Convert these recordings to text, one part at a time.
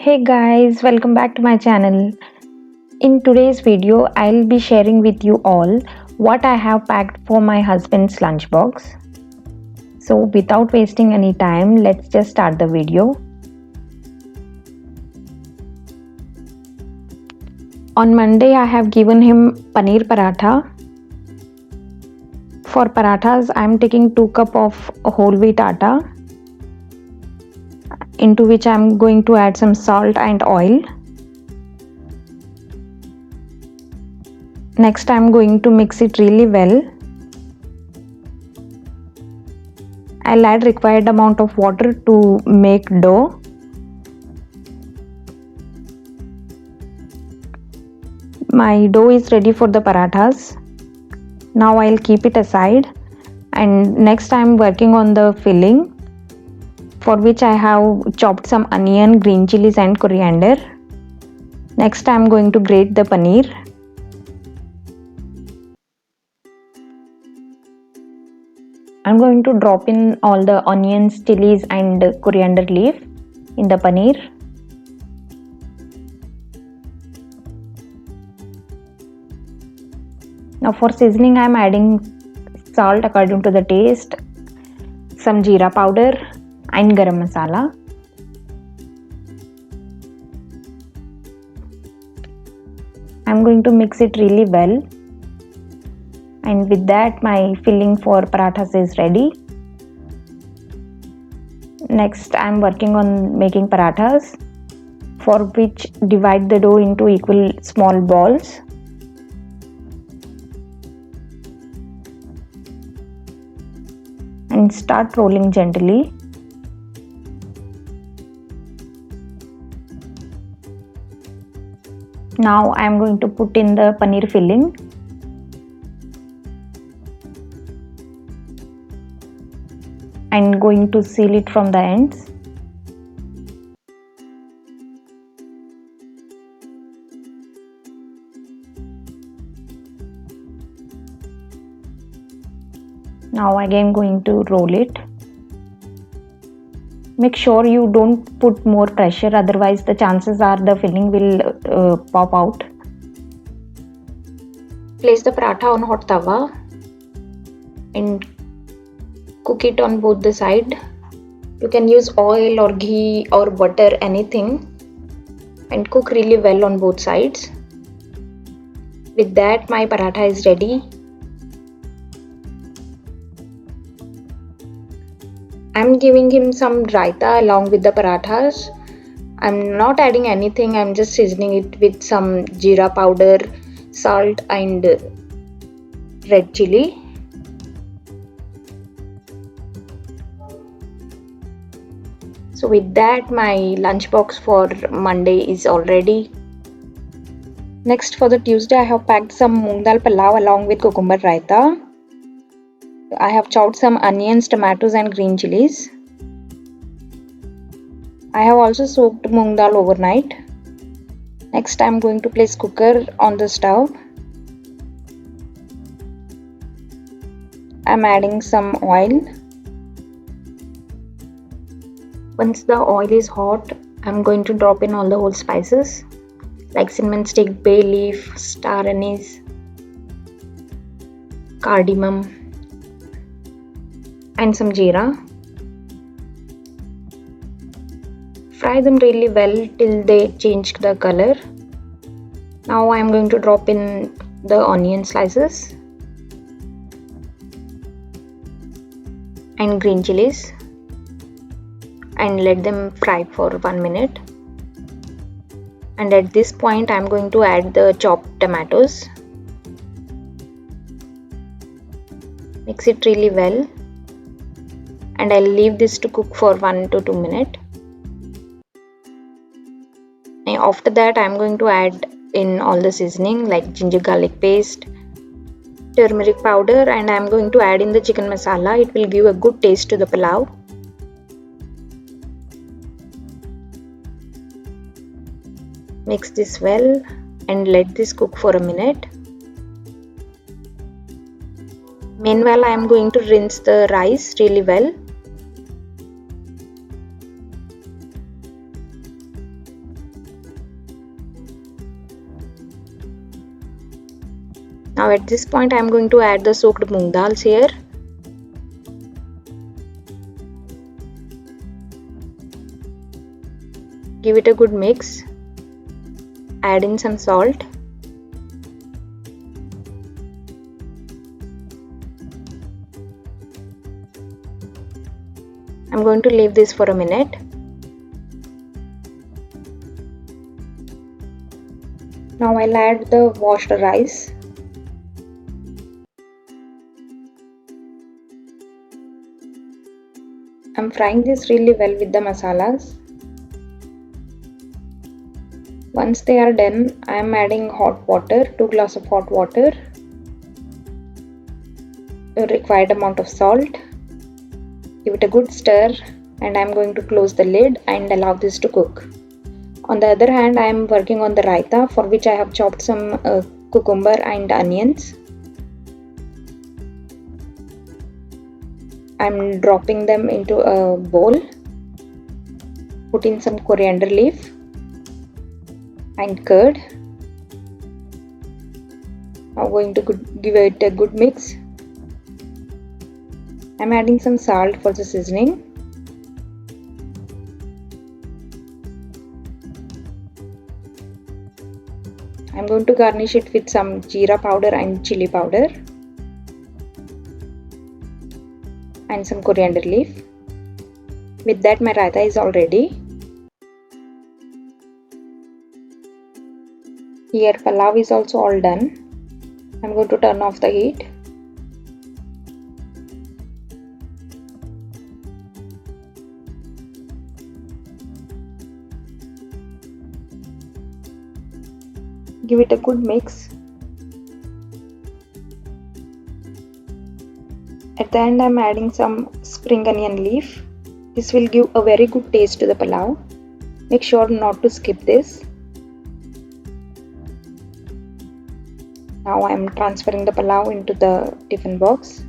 Hey guys, welcome back to my channel. In today's video, I'll be sharing with you all what I have packed for my husband's lunchbox. So without wasting any time, let's just start the video. On Monday, I have given him Paneer Paratha. For parathas, I'm taking 2 cups of whole wheat atta, into which I'm going to add some salt and oil. Next, I'm going to mix it really well. I'll add required amount of water to make dough. My dough is ready for the parathas. Now I'll keep it aside, and next I'm working on the filling, for which I have chopped some onion, green chilies and coriander. Next I'm going to grate the paneer. I'm going to drop in all the onions, chilies and coriander leaf in the paneer. Now for seasoning, I am adding salt according to the taste, some jeera powder and garam masala. I am going to mix it really well, and with that my filling for parathas is ready. Next I am working on making parathas, for which divide the dough into equal small balls. And start rolling gently. Now I am going to put in the paneer filling. And going to seal it from the ends. Now again going to roll it. Make sure you don't put more pressure, otherwise the chances are the filling will pop out. Place the paratha on hot tawa and cook it on both the side. You can use oil or ghee or butter, anything, and cook really well on both sides. With that my paratha is ready. I'm giving him some raita along with the parathas. I'm not adding anything, I'm just seasoning it with some jeera powder, salt and red chili. So with that my lunchbox for Monday is all ready. Next for the Tuesday, I have packed some Moong Dal Palave along with cucumber raita. I have chopped some onions, tomatoes and green chilies. I have also soaked moong dal overnight. Next I am going to place cooker on the stove. I am adding some oil. Once the oil is hot, I am going to drop in all the whole spices like cinnamon stick, bay leaf, star anise, cardamom and some jeera. Fry them really well till they change the color. Now I am going to drop in the onion slices and green chilies and let them fry for 1 minute. And at this point I am going to add the chopped tomatoes. Mix it really well. And I'll leave this to cook for 1 to 2 minutes. And after that I'm going to add in all the seasoning like ginger garlic paste, turmeric powder, and I'm going to add in the chicken masala. It will give a good taste to the pulao. Mix this well and let this cook for a minute. Meanwhile I am going to rinse the rice really well. Now at this point I am going to add the soaked moong dals here. Give it a good mix. Add in some salt. I'm going to leave this for a minute. Now I'll add the washed rice. I'm frying this really well with the masalas. Once they are done, I am adding hot water, 2 glasses of hot water, the required amount of salt. Give it a good stir and I am going to close the lid and allow this to cook. On the other hand, I am working on the raita, for which I have chopped some cucumber and onions. I am dropping them into a bowl. Put in some coriander leaf and curd. Now going to give it a good mix. I am adding some salt for the seasoning. I am going to garnish it with some jeera powder and chili powder and some coriander leaf. With that, my raita is all ready. Here palau is also all done. I'm going to turn off the heat. Give it a good mix. At the end, I'm adding some spring onion leaf. This will give a very good taste to the palau. Make sure not to skip this. Now I am transferring the palau into the tiffin box.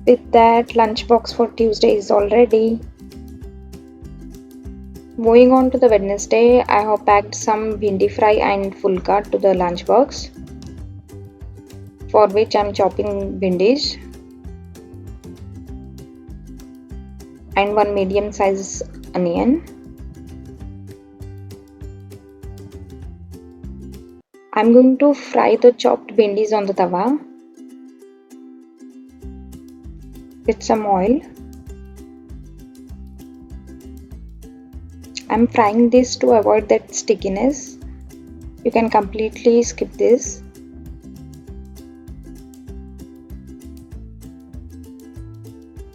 With that, lunch box for Tuesday is all ready. Moving on to the Wednesday, I have packed some bhindi fry and fulka to the lunch box, for which I am chopping bhindis and one medium size onion. I am going to fry the chopped bhindis on the tawa with some oil. I am frying this to avoid that stickiness. You can completely skip this.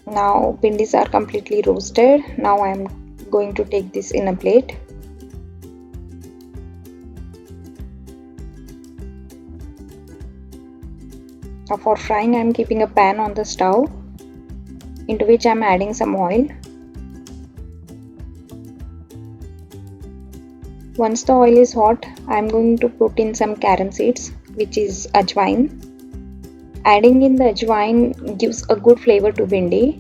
Now bhindis are completely roasted. Now I am going to take this in a plate. Now for frying, I am keeping a pan on the stove, into which I am adding some oil. Once the oil is hot, I am going to put in some carom seeds, which is ajwain. Adding in the ajwain gives a good flavor to bhindi.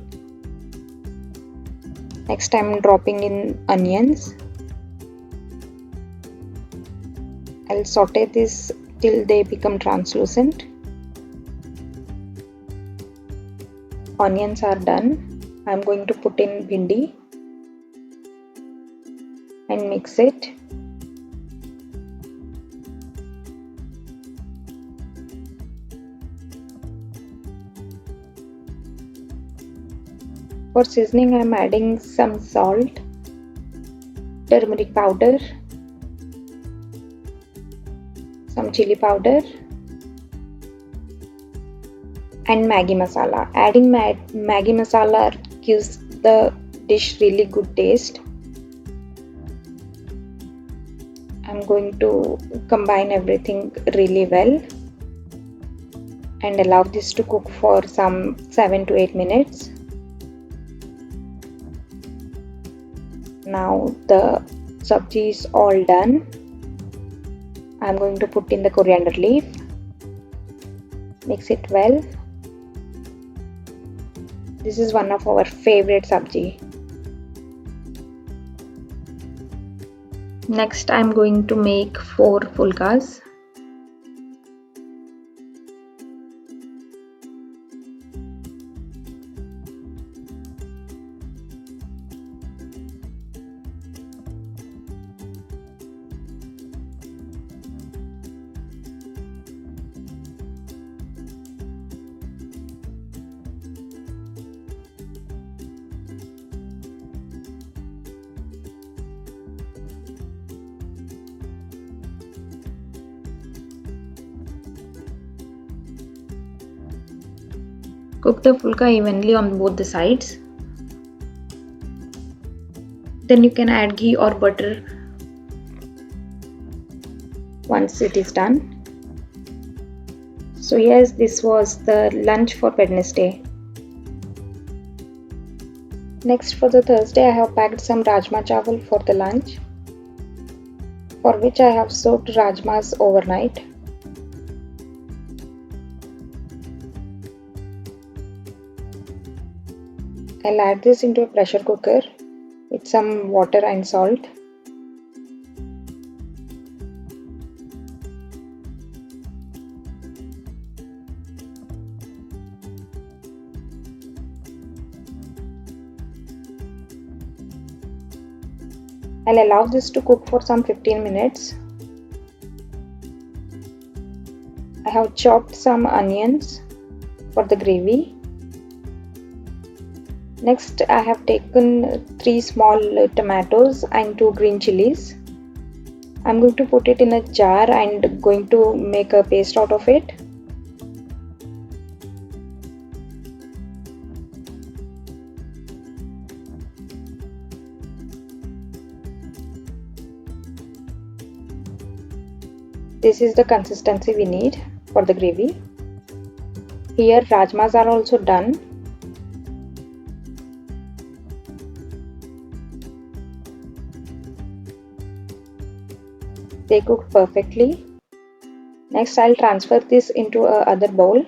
Next I am dropping in onions. I'll saute this till they become translucent. Onions are done. I am going to put in bhindi and mix it. For seasoning, I am adding some salt, turmeric powder, some chili powder and Maggi masala. Adding Maggi masala gives the dish really good taste. I'm going to combine everything really well and allow this to cook for some 7 to 8 minutes. Now the sabji is all done. I'm going to put in the coriander leaf. Mix it well. This is one of our favorite sabji. Next I'm going to make 4 fulkas. Cook the fulka evenly on both the sides. Then you can add ghee or butter once it is done. So yes, this was the lunch for Wednesday. Next, for the Thursday, I have packed some Rajma Chawal for the lunch, for which I have soaked Rajmas overnight. I'll add this into a pressure cooker with some water and salt. I'll allow this to cook for some 15 minutes. I have chopped some onions for the gravy. Next, I have taken 3 small tomatoes and 2 green chilies. I'm going to put it in a jar and going to make a paste out of it. This is the consistency we need for the gravy. Here Rajmas are also done. They cooked perfectly. Next, I'll transfer this into a other bowl.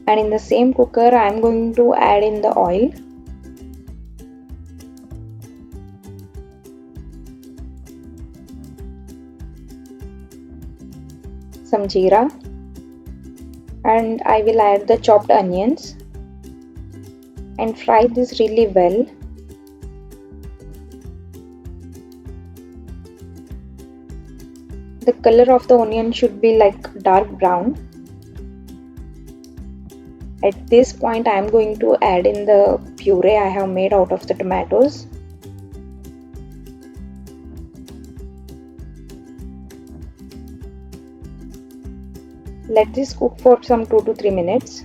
And in the same cooker, I'm going to add in the oil. Some jeera. And I will add the chopped onions. And fry this really well. The color of the onion should be like dark brown. At this point, I am going to add in the puree I have made out of the tomatoes. Let this cook for some 2 to 3 minutes.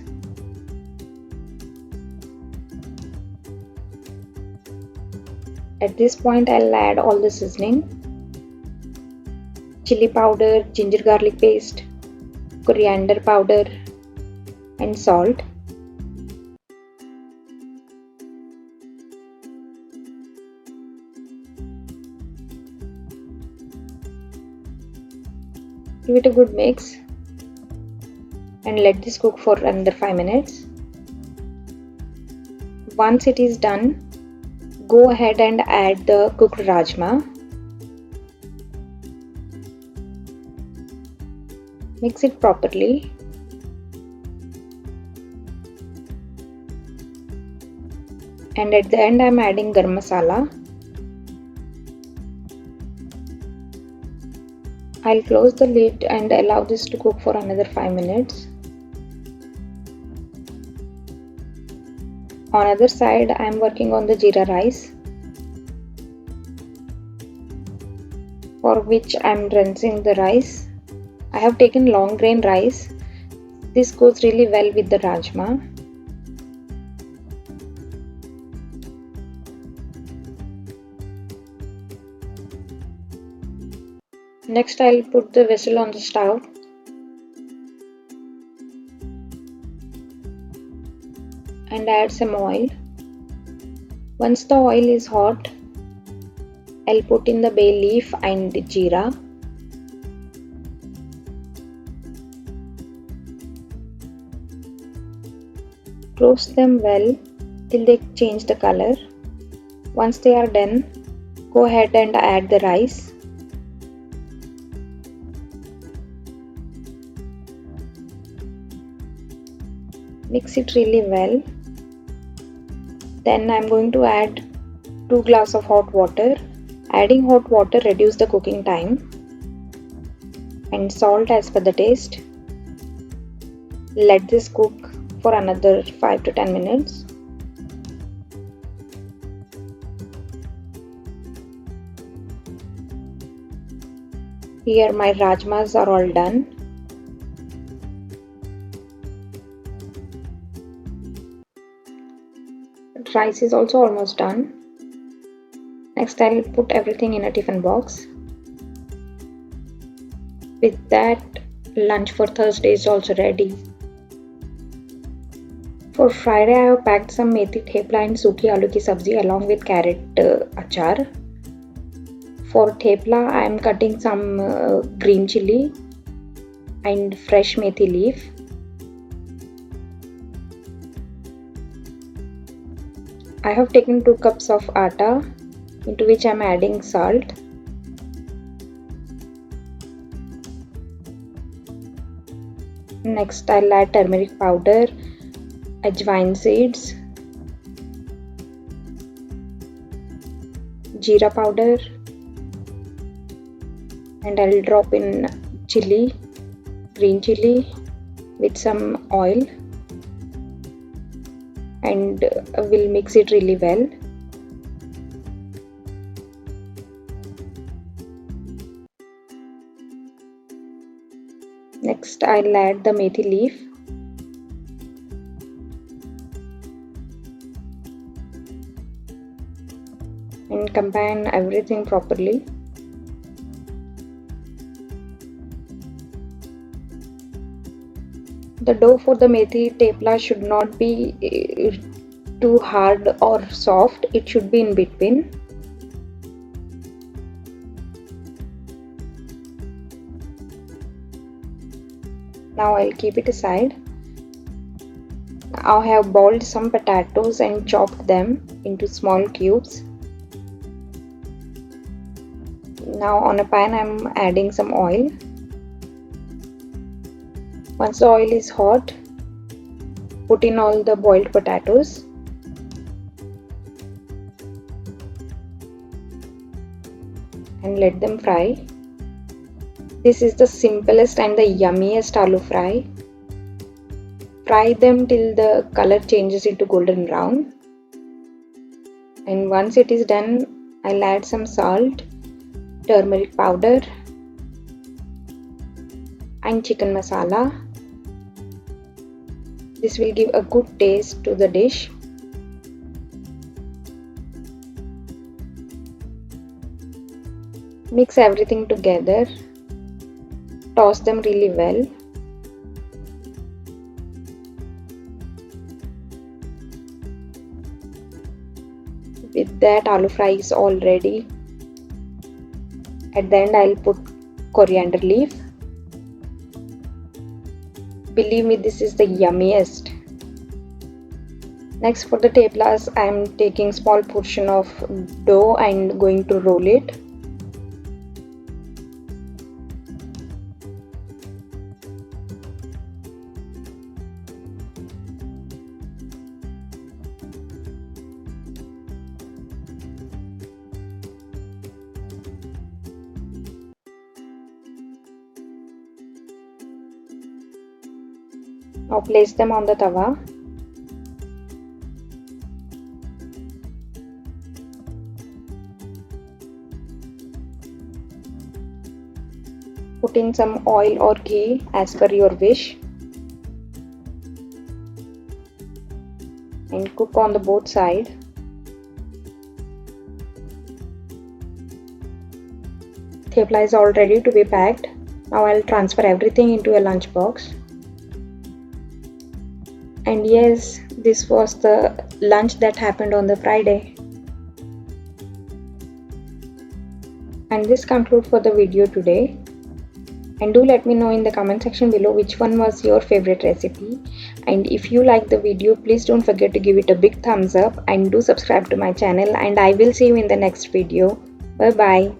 At this point, I'll add all the seasoning: chili powder, ginger garlic paste, coriander powder, and salt. Give it a good mix and let this cook for another 5 minutes. Once it is done, go ahead and add the cooked rajma. Mix it properly. And at the end, I am adding garam masala. I'll close the lid and allow this to cook for another 5 minutes. On other side, I am working on the jeera rice, for which I am rinsing the rice. I have taken long grain rice. This goes really well with the rajma. Next, I'll put the vessel on the stove and add some oil. Once the oil is hot, I'll put in the bay leaf and jeera. Roast them well till they change the color. Once they are done, Go ahead and add the rice. Mix it really well. Then I'm going to add 2 glasses of hot water. Adding hot water reduces the cooking time. And salt as per the taste. Let this cook for another 5 to 10 minutes. Here my rajmas are all done. Rice is also almost done. Next I'll put everything in a tiffin box. With that, lunch for Thursday is also ready. For Friday I have packed some methi thepla and suki aloo ki sabzi along with carrot achar. For thepla I am cutting some green chili and fresh methi leaf. I have taken 2 cups of atta into which I am adding salt. Next I'll add turmeric powder, ajwain seeds, jeera powder, and I'll drop in chili, green chili with some oil, and we'll mix it really well. Next I'll add the methi leaf. And combine everything properly. The dough for the methi thepla should not be too hard or soft, it should be in between. Now I'll keep it aside. I have boiled some potatoes and chopped them into small cubes. Now on a pan I'm adding some oil. Once the oil is hot, put in all the boiled potatoes. And let them fry. This is the simplest and the yummiest aloo fry. Fry them till the color changes into golden brown. And once it is done, I'll add some salt, turmeric powder, and chicken masala. This will give a good taste to the dish. Mix everything together. Toss them really well. With that, aloo fry is all ready. At the end, I'll put coriander leaf. Believe me, this is the yummiest. Next, for the theplas, I am taking small portion of dough and going to roll it. Now place them on the tawa. Put in some oil or ghee as per your wish. And cook on the both sides. Thepla is all ready to be packed. Now I'll transfer everything into a lunch box. And yes, this was the lunch that happened on the Friday. And this concludes for the video today. And do let me know in the comment section below which one was your favorite recipe. And if you like the video, please don't forget to give it a big thumbs up and do subscribe to my channel. And I will see you in the next video. Bye bye.